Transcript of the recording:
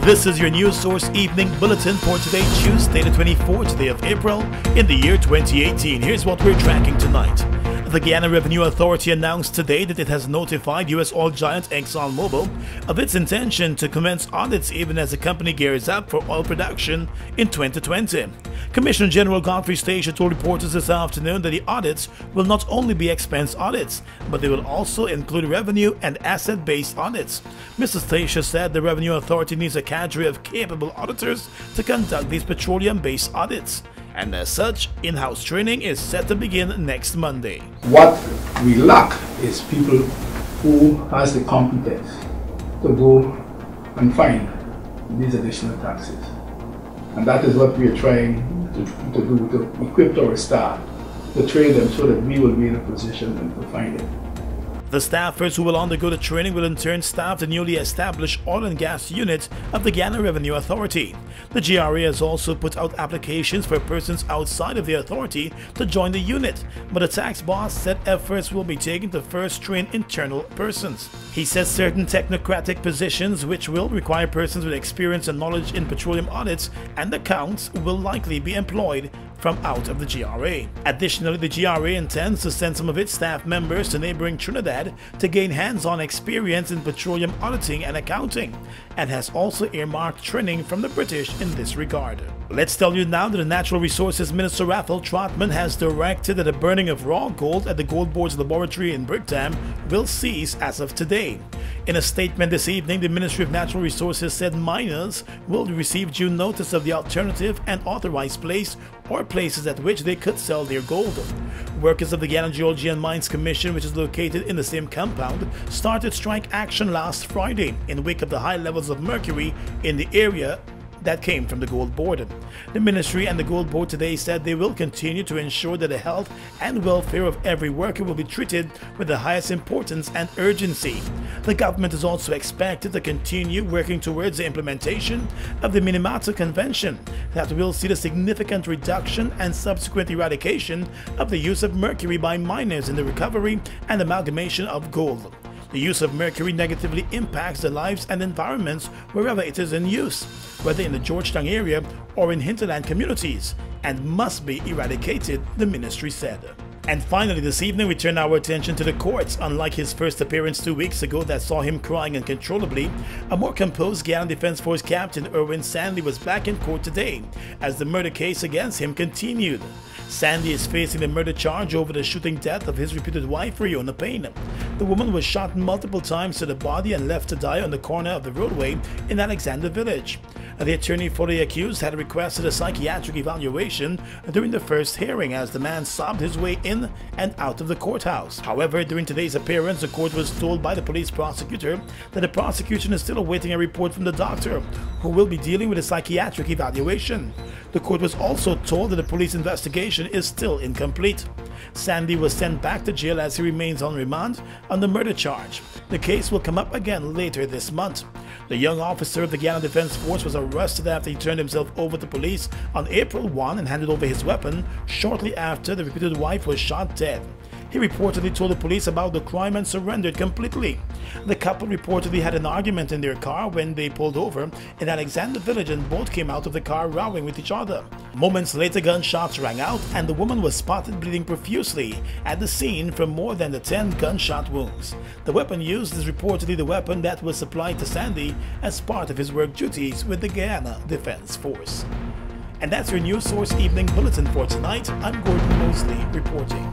This is your news source evening bulletin for today, Tuesday the 24th day of April in the year 2018. Here's what we're tracking tonight. The Guyana Revenue Authority announced today that it has notified U.S. oil giant Exxon of its intention to commence audits even as the company gears up for oil production in 2020. Commissioner General Godfrey Stacia told reporters this afternoon that the audits will not only be expense audits, but they will also include revenue and asset-based audits. Mr. Stacia said the Revenue Authority needs a cadre of capable auditors to conduct these petroleum-based audits. And as such, in-house training is set to begin next Monday. What we lack is people who has the competence to go and find these additional taxes. And that is what we are trying to do, to equip our staff, to train them so that we will be in a position to find it. The staffers who will undergo the training will in turn staff the newly established oil and gas unit of the Guyana Revenue Authority. The GRA has also put out applications for persons outside of the authority to join the unit, but the tax boss said efforts will be taken to first train internal persons. He says certain technocratic positions which will require persons with experience and knowledge in petroleum audits and accounts will likely be employed from out of the GRA. Additionally, the GRA intends to send some of its staff members to neighboring Trinidad to gain hands-on experience in petroleum auditing and accounting, and has also earmarked training from the British in this regard. Let's tell you now that the Natural Resources Minister Raffle Trotman has directed that the burning of raw gold at the Gold Board's laboratory in Brickdam will cease as of today. In a statement this evening, the Ministry of Natural Resources said miners will receive due notice of the alternative and authorized place or places at which they could sell their gold. Workers of the Guyana Geology and Mines Commission, which is located in the same compound, started strike action last Friday in wake of the high levels of mercury in the area that came from the Gold Board. The Ministry and the Gold Board today said they will continue to ensure that the health and welfare of every worker will be treated with the highest importance and urgency. The government is also expected to continue working towards the implementation of the Minamata Convention that will see the significant reduction and subsequent eradication of the use of mercury by miners in the recovery and amalgamation of gold. The use of mercury negatively impacts the lives and environments wherever it is in use, whether in the Georgetown area or in hinterland communities, and must be eradicated, the ministry said. And finally, this evening we turn our attention to the courts. Unlike his first appearance 2 weeks ago that saw him crying uncontrollably, a more composed Guyana Defense Force Captain Erwin Sandy was back in court today as the murder case against him continued. Sandy is facing the murder charge over the shooting death of his reputed wife, Riona Payne. The woman was shot multiple times to the body and left to die on the corner of the roadway in Alexander Village. The attorney for the accused had requested a psychiatric evaluation during the first hearing as the man sobbed his way in and out of the courthouse. However, during today's appearance, the court was told by the police prosecutor that the prosecution is still awaiting a report from the doctor, who will be dealing with a psychiatric evaluation. The court was also told that the police investigation is still incomplete. Sandy was sent back to jail as he remains on remand on the murder charge. The case will come up again later this month. The young officer of the Guyana Defense Force was arrested after he turned himself over to police on April 1 and handed over his weapon shortly after the reputed wife was shot dead. He reportedly told the police about the crime and surrendered completely. The couple reportedly had an argument in their car when they pulled over in Alexander Village and both came out of the car rowing with each other. Moments later, gunshots rang out and the woman was spotted bleeding profusely at the scene from more than the 10 gunshot wounds. The weapon used is reportedly the weapon that was supplied to Sandy as part of his work duties with the Guyana Defense Force. And that's your news source evening bulletin for tonight. I'm Gordon Mosley reporting.